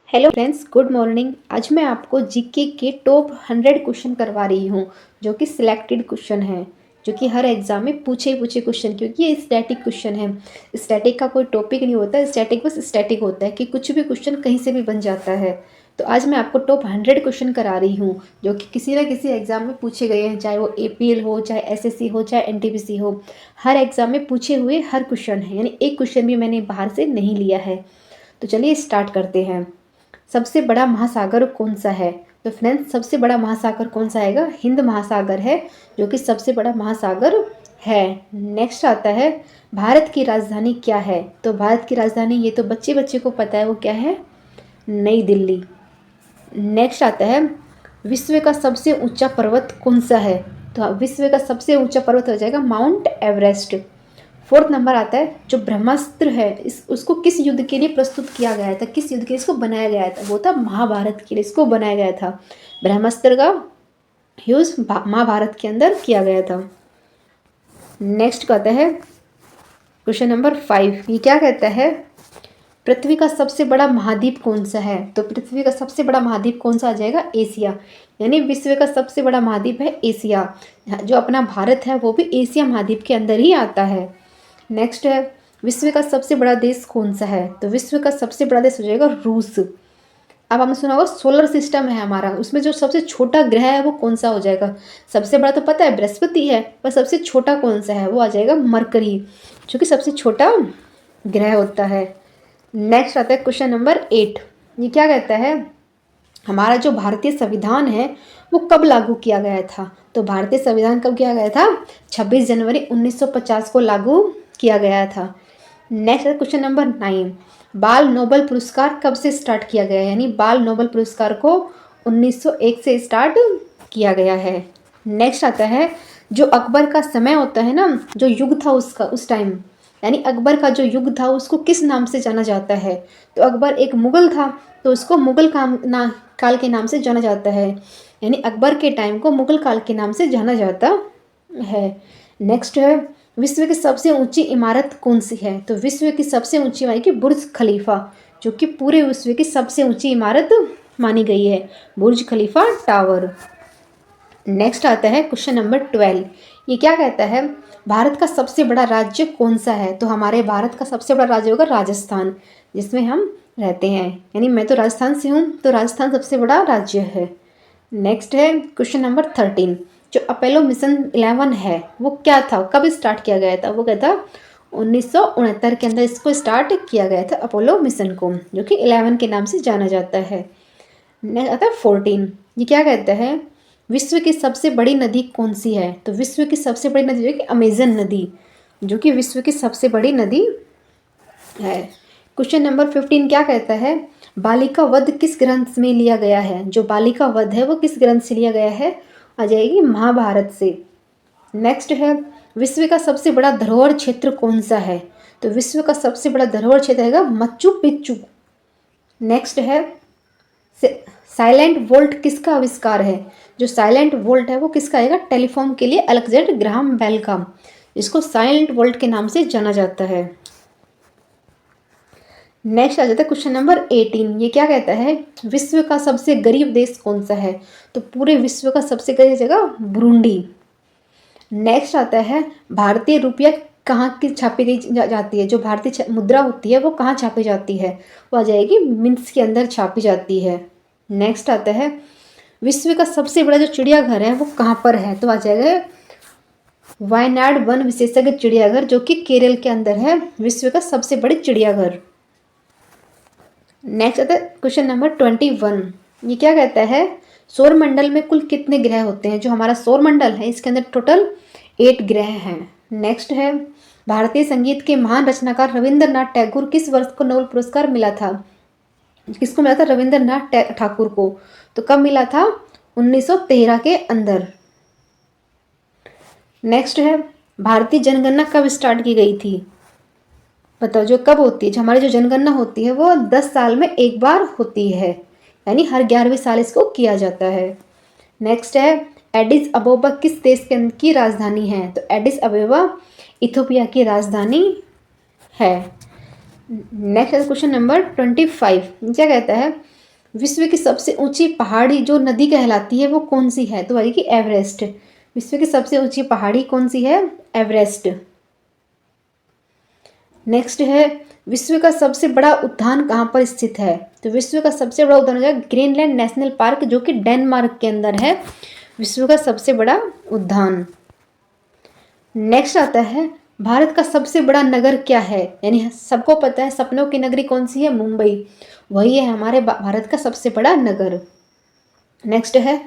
Hello friends, good morning. आज मैं आपको जीके के टॉप 100 क्वेश्चन करवा रही हूँ, जो कि सिलेक्टेड क्वेश्चन है, जो कि हर एग्जाम में पूछे क्वेश्चन, क्योंकि ये स्टैटिक क्वेश्चन है। स्टैटिक का कोई टॉपिक नहीं होता, स्टैटिक बस स्टैटिक होता है कि कुछ भी क्वेश्चन कहीं से भी बन जाता है। तो आज मैं आपको टॉप 100 क्वेश्चन करा रही हूँ, जो कि किसी ना किसी एग्जाम में पूछे गए हैं, चाहे वो एपीएल हो, चाहे एसएससी हो, चाहे एनटीपीसी हो। हर एग्जाम में पूछे हुए हर क्वेश्चन है, यानी एक क्वेश्चन भी मैंने बाहर से नहीं लिया है। तो चलिए स्टार्ट करते हैं। सबसे बड़ा महासागर कौन सा है? तो फ्रेंड्स, सबसे बड़ा महासागर कौन सा आएगा? हिंद महासागर है, जो कि सबसे बड़ा महासागर है। नेक्स्ट आता है, भारत की राजधानी क्या है? तो भारत की राजधानी ये तो बच्चे बच्चे को पता है, वो क्या है? नई दिल्ली। नेक्स्ट आता है, विश्व का सबसे ऊंचा पर्वत कौन सा है? तो विश्व का सबसे ऊंचा पर्वत हो जाएगा माउंट एवरेस्ट। फोर्थ नंबर आता है, जो ब्रह्मास्त्र है उसको किस युद्ध के लिए प्रस्तुत किया गया था, किस युद्ध के लिए इसको बनाया गया था? वो था महाभारत के लिए इसको बनाया गया था। ब्रह्मास्त्र का यूज महाभारत के अंदर किया गया था। नेक्स्ट कहता है क्वेश्चन नंबर 5। ये क्या कहता है? पृथ्वी का सबसे बड़ा महाद्वीप कौन सा है? तो पृथ्वी का सबसे बड़ा महाद्वीप कौन सा आ जाएगा? एशिया। यानी विश्व का सबसे बड़ा महाद्वीप है एशिया। जो अपना भारत है वो भी एशिया महाद्वीप के अंदर ही आता है। नेक्स्ट है, विश्व का सबसे बड़ा देश कौन सा है? तो विश्व का सबसे बड़ा देश हो जाएगा रूस। अब हमने सुना होगा सोलर सिस्टम है हमारा, उसमें जो सबसे छोटा ग्रह है वो कौन सा हो जाएगा? सबसे बड़ा तो पता है बृहस्पति है, पर सबसे छोटा कौन सा है? वो आ जाएगा मरकरी, जो कि सबसे छोटा ग्रह होता है। नेक्स्ट आता है क्वेश्चन नंबर 8। ये क्या कहता है? हमारा जो भारतीय संविधान है वो कब लागू किया गया था? तो भारतीय संविधान कब किया गया था? 26 जनवरी 1950 को लागू किया गया था। Next question number 9। बाल नोबेल पुरस्कार कब से स्टार्ट किया गया है? यानी बाल नोबेल पुरस्कार को 1901 से स्टार्ट किया गया है। नेक्स्ट आता है, जो अकबर का समय होता है ना, जो युग था उसका उस टाइम, यानी अकबर का जो युग था उसको किस नाम से जाना जाता है? तो अकबर एक मुगल था, तो उसको मुगल काल के नाम से जाना जाता है। यानी अकबर के टाइम को मुगल काल के नाम से जाना जाता है। नेक्स्ट है, विश्व की सबसे ऊंची इमारत कौन सी है? तो विश्व की सबसे ऊंची इमारत की बुर्ज खलीफा, जो कि पूरे विश्व की सबसे ऊंची इमारत मानी गई है, बुर्ज खलीफा टावर। नेक्स्ट आता है क्वेश्चन नंबर 12। ये क्या कहता है? भारत का सबसे बड़ा राज्य कौन सा है? तो हमारे भारत का सबसे बड़ा राज्य होगा राजस्थान, जिसमें हम रहते हैं। यानी मैं तो राजस्थान से हूँ, तो राजस्थान सबसे बड़ा राज्य है। नेक्स्ट है क्वेश्चन नंबर 13। जो अपोलो मिशन 11 है वो क्या था, कब स्टार्ट किया गया था? वो क्या था? 1969 के अंदर इसको स्टार्ट किया गया था, अपोलो मिशन को, जो कि 11 के नाम से जाना जाता है। नेक्स्ट आता है 14। ये क्या कहता है? विश्व की सबसे बड़ी नदी कौन सी है? तो विश्व की सबसे बड़ी नदी जो है कि अमेजन नदी, जो कि विश्व की सबसे बड़ी नदी है। क्वेश्चन नंबर 15 क्या कहता है? बालिका वध किस ग्रंथ में लिया गया है? जो बालिका वध है वो किस ग्रंथ से लिया गया है? आ जाएगी महाभारत से। नेक्स्ट है, विश्व का सबसे बड़ा धरोहर क्षेत्र कौन सा है? तो विश्व का सबसे बड़ा धरोहर क्षेत्र है मच्चू पिच्चू। नेक्स्ट है, साइलेंट वोल्ट किसका आविष्कार है? जो साइलेंट वोल्ट है वो किसका आएगा? टेलीफोन के लिए अलेक्जेंडर ग्राहम बेल का, इसको साइलेंट वोल्ट के नाम से जाना जाता है। नेक्स्ट आ जाता है क्वेश्चन नंबर 18। ये क्या कहता है? विश्व का सबसे गरीब देश कौन सा है? तो पूरे विश्व का सबसे गरीब जगह बुरुंडी। नेक्स्ट आता है, भारतीय रुपया कहाँ की छापी जाती है? जो भारतीय मुद्रा होती है वो कहाँ छापी जाती है? वो आ जाएगी मिंट्स के अंदर छापी जाती है। नेक्स्ट आता है, विश्व का सबसे बड़ा जो चिड़ियाघर है वो कहाँ पर है? तो आ जाएगा वायनाड वन विशेषज्ञ चिड़ियाघर, जो कि केरल के अंदर है, विश्व का सबसे बड़ी चिड़ियाघर। नेक्स्ट आता है क्वेश्चन नंबर 21। ये क्या कहता है? सौर मंडल में कुल कितने ग्रह होते हैं? जो हमारा सौर मंडल है इसके अंदर टोटल 8 ग्रह हैं। नेक्स्ट है, भारतीय संगीत के महान रचनाकार रविंद्रनाथ टैगोर किस वर्ष को नोबेल पुरस्कार मिला था? किसको मिला था? रविंद्रनाथ ठाकुर को। तो कब मिला था? 1913 के अंदर। नेक्स्ट है, भारतीय जनगणना कब स्टार्ट की गई थी? बताओ, जो कब होती है? जो हमारी जो जनगणना होती है वो 10 साल में एक बार होती है, यानी हर 11वें साल इसको किया जाता है। नेक्स्ट है, एडिस अबोबा किस देश की राजधानी है? तो एडिस अबोबा इथियोपिया की राजधानी है। Next question number 25। क्या कहता है? विश्व की सबसे ऊंची पहाड़ी जो नदी कहलाती है वो कौन सी है? तो आएगी एवरेस्ट। विश्व की सबसे ऊंची पहाड़ी कौन सी है? एवरेस्ट। नेक्स्ट है, विश्व का सबसे बड़ा उद्यान कहाँ पर स्थित है? तो विश्व का सबसे बड़ा उद्यान हो जाएगा ग्रीनलैंड नेशनल पार्क, जो कि डेनमार्क के अंदर है विश्व का सबसे बड़ा उद्यान। नेक्स्ट आता है, भारत का सबसे बड़ा नगर क्या है? यानी सबको पता है सपनों की नगरी कौन सी है? मुंबई। वही है हमारे भारत का सबसे बड़ा नगर। नेक्स्ट है,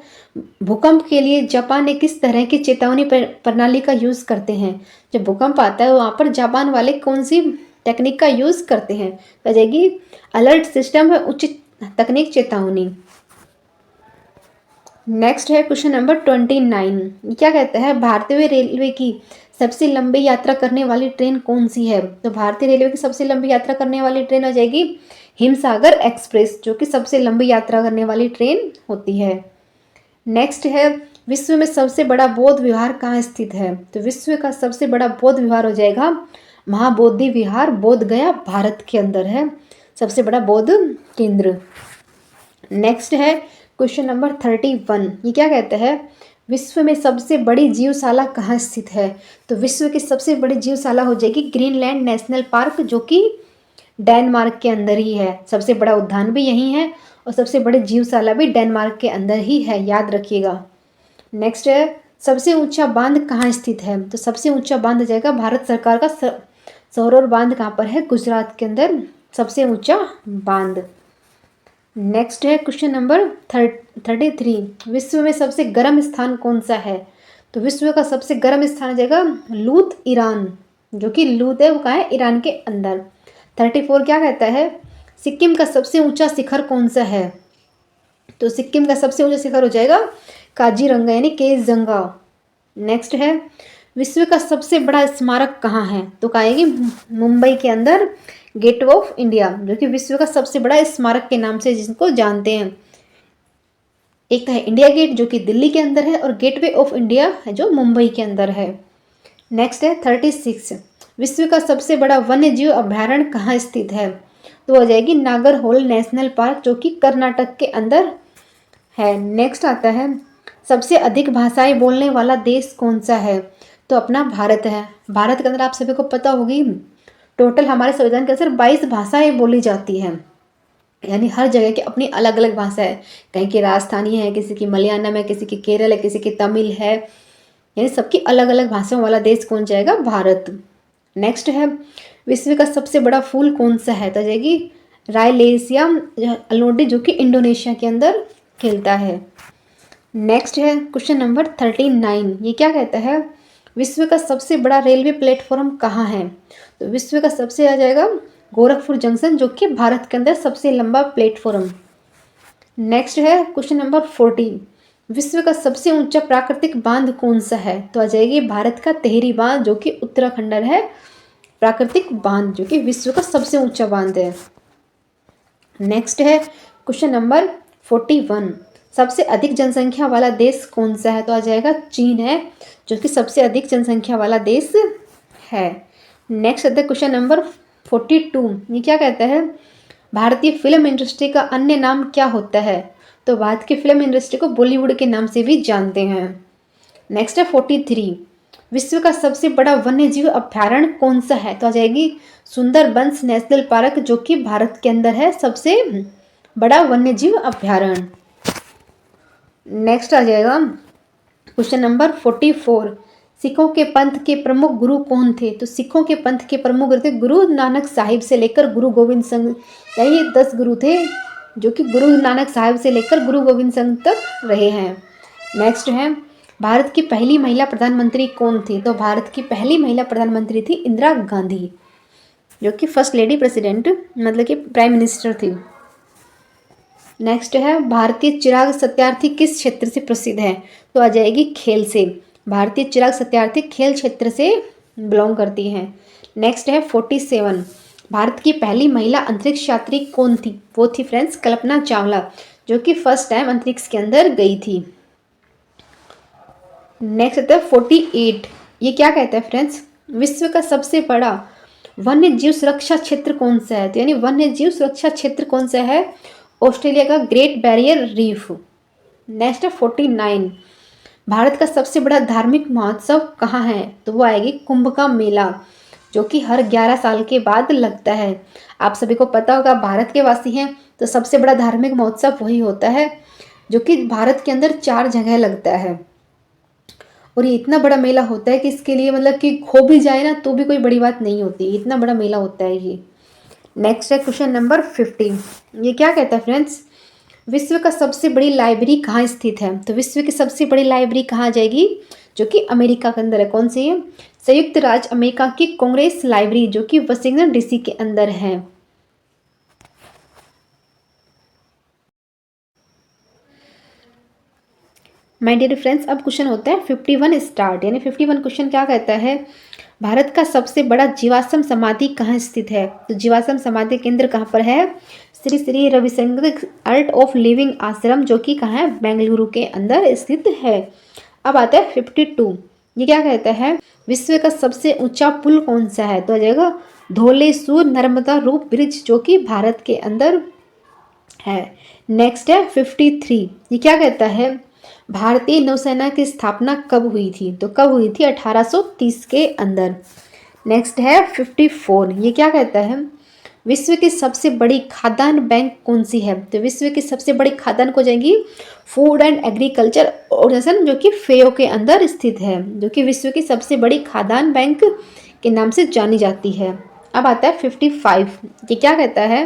भूकंप के लिए जापान ने किस तरह की चेतावनी प्रणाली का यूज़ करते हैं? जब भूकंप आता है वहाँ पर जापान वाले कौन सी टेक्निक का यूज़ करते हैं? तो जाएगी अलर्ट सिस्टम है, उचित तकनीक चेतावनी। नेक्स्ट है क्वेश्चन नंबर 29। ये क्या कहता है? भारतीय रेलवे की सबसे लंबी यात्रा करने वाली ट्रेन कौन सी है? तो भारतीय रेलवे की सबसे लंबी यात्रा करने वाली ट्रेन हो जाएगी हिमसागर एक्सप्रेस, जो कि सबसे लंबी यात्रा करने वाली ट्रेन होती है। नेक्स्ट है, विश्व में सबसे बड़ा बौद्ध विहार कहाँ स्थित है? तो विश्व का सबसे बड़ा बौद्ध विहार हो जाएगा महाबोधि विहार, बोध गया, भारत के अंदर है सबसे बड़ा बौद्ध केंद्र। नेक्स्ट है क्वेश्चन नंबर 31। ये क्या कहता है? विश्व में सबसे बड़ी जीवशाला कहाँ स्थित है? तो विश्व की सबसे बड़ी जीवशाला हो जाएगी ग्रीनलैंड नेशनल पार्क, जो कि डेनमार्क के अंदर ही है। सबसे बड़ा उद्यान भी यही है और सबसे बड़ी जीवशाला भी डेनमार्क के अंदर ही है, याद रखिएगा। नेक्स्ट है, सबसे ऊंचा बांध कहाँ स्थित है? तो सबसे ऊंचा बांध हो जाएगा भारत सरकार का सौर बांध कहाँ पर है? गुजरात के अंदर सबसे ऊंचा बांध। नेक्स्ट है क्वेश्चन नंबर 33। विश्व में सबसे गर्म स्थान कौन सा है? तो विश्व का सबसे गर्म स्थान हो जाएगा लूत, ईरान, जो कि लूत है वो कहाँ है? ईरान के अंदर। 34 क्या कहता है? सिक्किम का सबसे ऊंचा शिखर कौन सा है? तो सिक्किम का सबसे ऊंचा शिखर हो जाएगा काजीरंगा यानी केसगंगा। नेक्स्ट है, विश्व का सबसे बड़ा स्मारक कहाँ है? तो कहेगी मुंबई के अंदर गेट ऑफ इंडिया, जो कि विश्व का सबसे बड़ा स्मारक के नाम से जिसको जानते हैं। एक तो है इंडिया गेट, जो कि दिल्ली के अंदर है, और गेटवे ऑफ इंडिया है जो मुंबई के अंदर है। नेक्स्ट है 36। विश्व का सबसे बड़ा वन्य जीव अभ्यारण्य कहाँ स्थित है? तो हो जाएगी नागरहोल नेशनल पार्क, जो कि कर्नाटक के अंदर है। नेक्स्ट आता है, सबसे अधिक भाषाएं बोलने वाला देश कौन सा है? तो अपना भारत है। भारत के अंदर आप सभी को पता होगी टोटल हमारे संविधान के अनुसार 22 भाषाएं बोली जाती हैं, यानी हर जगह की अपनी अलग अलग भाषा है। कहीं की राजस्थानी है, किसी की मलयालम है, किसी की केरल है, किसी की तमिल है, यानी सबकी अलग अलग भाषाओं वाला देश कौन जाएगा? भारत। नेक्स्ट है, विश्व का सबसे बड़ा फूल कौन सा है? तो जाएगी रायलेसिया अलोडी, जो कि इंडोनेशिया के अंदर खिलता है। नेक्स्ट है क्वेश्चन नंबर 39। ये क्या कहता है? विश्व का सबसे बड़ा रेलवे प्लेटफॉर्म कहाँ है? तो विश्व का सबसे आ जाएगा गोरखपुर जंक्शन, जो कि भारत के अंदर सबसे लंबा प्लेटफॉर्म। नेक्स्ट है क्वेश्चन नंबर 40। विश्व का सबसे ऊंचा प्राकृतिक बांध कौन सा है? तो आ जाएगी भारत का टिहरी बांध, जो कि उत्तराखंड है प्राकृतिक बांध, जो कि विश्व का सबसे ऊंचा बांध है। नेक्स्ट है क्वेश्चन नंबर 41। सबसे अधिक जनसंख्या वाला देश कौन सा है? तो आ जाएगा चीन है, जो कि सबसे अधिक जनसंख्या वाला देश है। नेक्स्ट आता है क्वेश्चन नंबर 42। ये क्या कहता है? भारतीय फिल्म इंडस्ट्री का अन्य नाम क्या होता है? तो भारत की फिल्म इंडस्ट्री को बॉलीवुड के नाम से भी जानते हैं। नेक्स्ट है 43। विश्व का सबसे बड़ा वन्य जीव अभ्यारण्य कौन सा है? तो आ जाएगी सुंदरबंस नेशनल पार्क, जो कि भारत के अंदर है सबसे बड़ा वन्य जीव अभ्यारण्य। नेक्स्ट आ जाएगा क्वेश्चन नंबर 44। सिखों के पंथ के प्रमुख गुरु कौन थे? तो सिखों के पंथ के प्रमुख गुरु थे गुरु नानक साहिब से लेकर गुरु गोविंद सिंह, यही 10 गुरु थे जो कि गुरु नानक साहिब से लेकर गुरु गोविंद सिंह तक रहे हैं। नेक्स्ट है, भारत की पहली महिला प्रधानमंत्री कौन थी? तो भारत की पहली महिला प्रधानमंत्री थी इंदिरा गांधी, जो कि फर्स्ट लेडी प्रेसिडेंट मतलब कि प्राइम मिनिस्टर थी। नेक्स्ट है, भारतीय चिराग सत्यार्थी किस क्षेत्र से प्रसिद्ध है? तो आ जाएगी खेल से। भारतीय चिराग सत्यार्थी खेल क्षेत्र से बिलोंग करती हैं। नेक्स्ट है 47। भारत की पहली महिला अंतरिक्ष यात्री कौन थी? वो थी फ्रेंड्स कल्पना चावला, जो कि फर्स्ट टाइम अंतरिक्ष के अंदर गई थी। नेक्स्ट आता है 48। ये क्या कहता है फ्रेंड्स? विश्व का सबसे बड़ा वन्य जीव सुरक्षा क्षेत्र कौन सा है? तो यानी वन्य जीव सुरक्षा क्षेत्र कौन सा है? ऑस्ट्रेलिया का ग्रेट बैरियर रीफ। नेक्स्ट है 49, भारत का सबसे बड़ा धार्मिक महोत्सव कहाँ है? तो वो आएगी कुंभ का मेला, जो कि हर 11 साल के बाद लगता है। आप सभी को पता होगा, भारत के वासी हैं तो सबसे बड़ा धार्मिक महोत्सव वही होता है, जो कि भारत के अंदर 4 जगह लगता है। और ये इतना बड़ा मेला होता है कि इसके लिए मतलब कि खो भी जाए ना तो भी कोई बड़ी बात नहीं होती, इतना बड़ा मेला होता है ये। नेक्स्ट है क्वेश्चन नंबर 50। ये क्या कहता है फ्रेंड्स, विश्व का सबसे बड़ी लाइब्रेरी कहाँ स्थित है? तो विश्व की सबसे बड़ी लाइब्रेरी कहाँ आ जाएगी? जो कि अमेरिका के अंदर है। कौन सी है? संयुक्त राज्य अमेरिका की कांग्रेस लाइब्रेरी, जो कि वाशिंगटन डीसी के अंदर है। माय डियर फ्रेंड्स, अब क्वेश्चन होता है 51 स्टार्ट। यानी 51 क्वेश्चन क्या कहता है, भारत का सबसे बड़ा जीवाश्म समाधि कहाँ स्थित है? तो जीवाश्म समाधि केंद्र कहाँ पर है? Shri Shri Ravishankar art of living आश्रम, जो कि कहाँ है? बेंगलुरु के अंदर स्थित है। अब आता है 52। ये क्या कहता है, विश्व का सबसे ऊंचा पुल कौन सा है? तो आ जाएगा धौलेश्वर नर्मदा रूप ब्रिज, जो कि भारत के अंदर है। नेक्स्ट है 53। ये क्या कहता है, भारतीय नौसेना की स्थापना कब हुई थी? तो कब हुई थी? 1830 के अंदर। नेक्स्ट है 54। ये क्या कहता है, विश्व की सबसे बड़ी खाद्यान्न बैंक कौन सी है? तो विश्व की सबसे बड़ी खाद्यान्न को जाएंगी फूड एंड एग्रीकल्चर ऑर्गेनाइजेशन, जो कि फेओ के अंदर स्थित है, जो कि विश्व की सबसे बड़ी खाद्यान्न बैंक के नाम से जानी जाती है। अब आता है 55। ये क्या कहता है,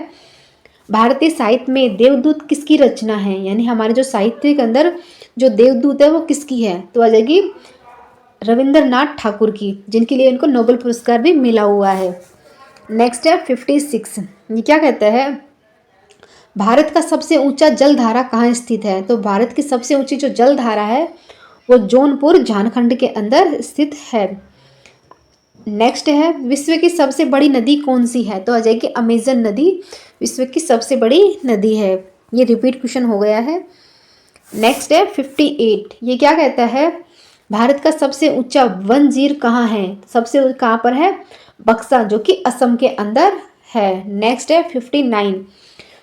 भारतीय साहित्य में देवदूत किसकी रचना है? यानी हमारे जो साहित्य के अंदर जो देवदूत है वो किसकी है? तो आ जाएगी रविंद्रनाथ ठाकुर की, जिनके लिए इनको नोबेल पुरस्कार भी मिला हुआ है। नेक्स्ट है 56। ये क्या कहता है, भारत का सबसे ऊंचा जलधारा कहाँ स्थित है? तो भारत की सबसे ऊंची जो जलधारा है वो जौनपुर झारखंड के अंदर स्थित है। नेक्स्ट है, विश्व की सबसे बड़ी नदी कौन सी है? तो आ जाएगी अमेजन नदी, विश्व की सबसे बड़ी नदी है। ये रिपीट क्वेश्चन हो गया है। नेक्स्ट है 58। ये क्या कहता है, भारत का सबसे ऊंचा वनजीर कहाँ है? सबसे कहाँ पर है? बक्सा, जो कि असम के अंदर है। नेक्स्ट है 59।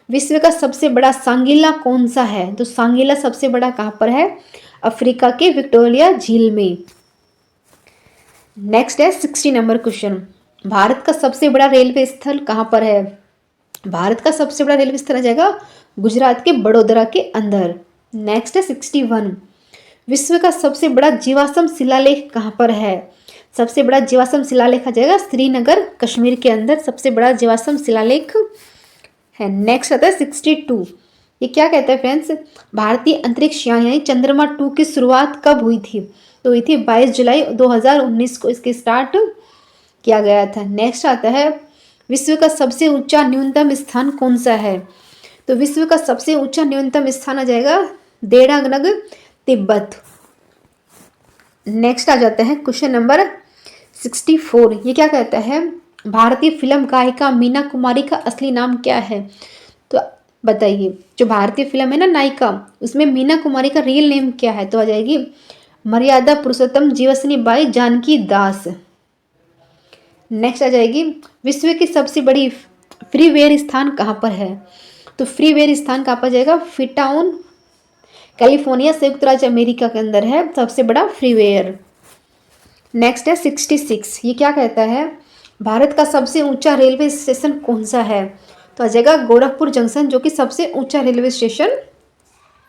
विश्व का सबसे बड़ा सांगीला कौन सा है? तो सांगीला सबसे बड़ा कहाँ पर है? अफ्रीका के विक्टोरिया झील में। नेक्स्ट है 60 नंबर क्वेश्चन, भारत का सबसे बड़ा रेलवे स्थल कहाँ पर है? भारत का सबसे बड़ा रेलवे स्थल आ जाएगा गुजरात के बड़ोदरा के अंदर। नेक्स्ट है 61। विश्व का सबसे बड़ा जीवाश्म शिलालेख कहाँ पर है? सबसे बड़ा जीवाश्म शिलालेख आ जाएगा श्रीनगर कश्मीर के अंदर, सबसे बड़ा जीवाश्म शिलालेख है। नेक्स्ट आता है 62। ये क्या कहता है फ्रेंड्स, भारतीय अंतरिक्ष यान यानी चंद्रमा 2 की शुरुआत कब हुई थी? तो हुई थी 22 जुलाई 2019 को इसके स्टार्ट किया गया था। नेक्स्ट आता है, विश्व का सबसे ऊंचा न्यूनतम स्थान कौन सा है? तो विश्व का सबसे ऊंचा न्यूनतम स्थान आ जाएगा देहरादून तिब्बत। नेक्स्ट आ जाता है क्वेश्चन नंबर 64। ये क्या कहता है, भारतीय फिल्म गायिका मीना कुमारी का असली नाम क्या है? तो बताइए, जो भारतीय फिल्म है ना नायिका, उसमें मीना कुमारी का रियल नेम क्या है? तो आ जाएगी मर्यादा पुरुषोत्तम जीवसनी बाई जानकी दास। नेक्स्ट आ जाएगी, विश्व की सबसे बड़ी फ्रीवेयर स्थान कहाँ पर है? तो फ्रीवेयर स्थान कहाँ पर जाएगा? फ्रीटाउन कैलिफोर्निया संयुक्त राज्य अमेरिका के अंदर है सबसे बड़ा फ्रीवेयर। नेक्स्ट है 66। ये क्या कहता है, भारत का सबसे ऊंचा रेलवे स्टेशन कौन सा है? तो आ जाएगा गोरखपुर जंक्शन, जो कि सबसे ऊंचा रेलवे स्टेशन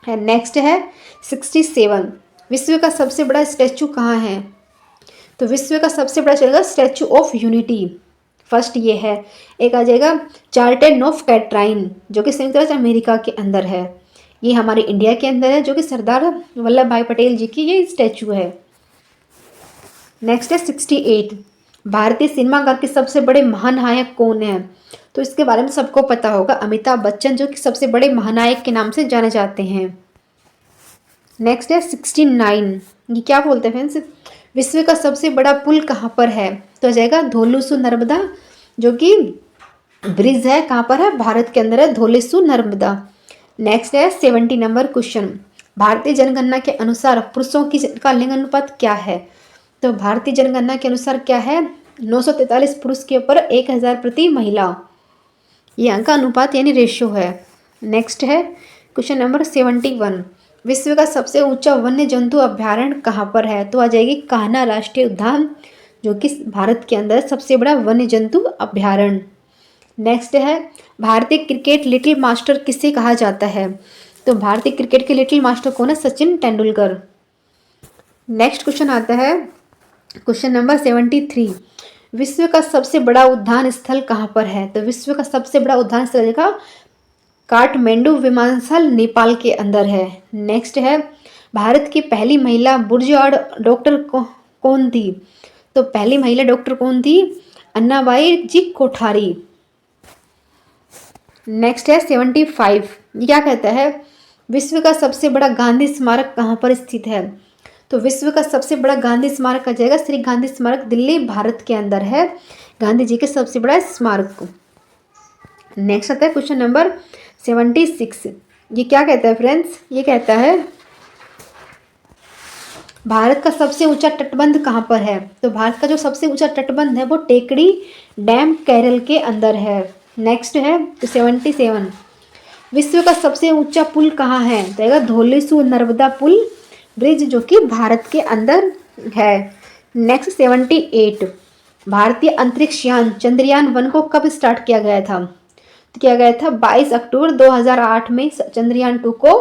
है। नेक्स्ट है 67। विश्व का सबसे बड़ा स्टैचू कहाँ है? तो विश्व का सबसे बड़ा चलेगा स्टैचू ऑफ यूनिटी, फर्स्ट ये है। एक आ जाएगा चार्टेन ऑफ कैट्राइन, जो कि संयुक्त राज्य अमेरिका के अंदर है। ये हमारे इंडिया के अंदर है, जो कि सरदार वल्लभ भाई पटेल जी की ये स्टैचू है। नेक्स्ट है 68। भारतीय सिनेमाघर के सबसे बड़े महानायक कौन है? तो इसके बारे में सबको पता होगा, अमिताभ बच्चन, जो कि सबसे बड़े महानायक के नाम से जाने जाते हैं। नेक्स्ट है 69। ये क्या बोलते हैं फ्रेंड्स, विश्व का सबसे बड़ा पुल कहाँ पर है? तो आ जाएगा धौलेश्वर नर्मदा, जो कि ब्रिज है, कहाँ पर है? भारत के अंदर है, धौलेश्वर नर्मदा। नेक्स्ट है 70 नंबर क्वेश्चन, भारतीय जनगणना के अनुसार पुरुषों का लिंग अनुपात क्या है? तो भारतीय जनगणना के अनुसार क्या है? 943 पुरुष के ऊपर 1000 प्रति महिला, ये अंक अनुपात यानी रेशियो है। नेक्स्ट है क्वेश्चन नंबर 71, विश्व का सबसे ऊंचा वन्य जंतु अभ्यारण्य कहाँ पर है? तो आ जाएगी कान्हा राष्ट्रीय उद्यान, जो कि भारत के अंदर सबसे बड़ा वन्य जंतु अभ्यारण्य। नेक्स्ट है भारतीय क्रिकेट लिटिल मास्टर किसे कहा जाता है? तो भारतीय क्रिकेट के लिटिल मास्टर कौन है? सचिन तेंदुलकर। नेक्स्ट क्वेश्चन आता है क्वेश्चन नंबर 73, विश्व का सबसे बड़ा उद्यान स्थल कहाँ पर है? तो विश्व का सबसे बड़ा उद्यान स्थल का काठमांडू विमानस्थल नेपाल के अंदर है। नेक्स्ट है भारत की पहली महिला बुर्जुआ डॉक्टर कौन थी? तो पहली महिला डॉक्टर कौन थी? अन्नाबाई जी कोठारी। नेक्स्ट है 75, ये क्या कहता है? विश्व का सबसे बड़ा गांधी स्मारक कहाँ पर स्थित है? तो विश्व का सबसे बड़ा गांधी स्मारक आ जाएगा श्री गांधी स्मारक, दिल्ली भारत के अंदर है, गांधी जी के सबसे बड़ा स्मारक। नेक्स्ट आता है क्वेश्चन नंबर 76, ये क्या कहता है फ्रेंड्स? ये कहता है भारत का सबसे ऊंचा तटबंध कहाँ पर है? तो भारत का जो सबसे ऊंचा तटबंध है वो टेकड़ी डैम केरल के अंदर है। नेक्स्ट है 77, विश्व का सबसे ऊंचा पुल कहाँ है? तो धौलेसु नर्मदा पुल ब्रिज, जो कि भारत के अंदर है। नेक्स्ट 78, भारतीय अंतरिक्ष यान चंद्रयान 1 को कब स्टार्ट किया गया था? तो किया गया था 22 अक्टूबर 2008 में चंद्रयान 2 को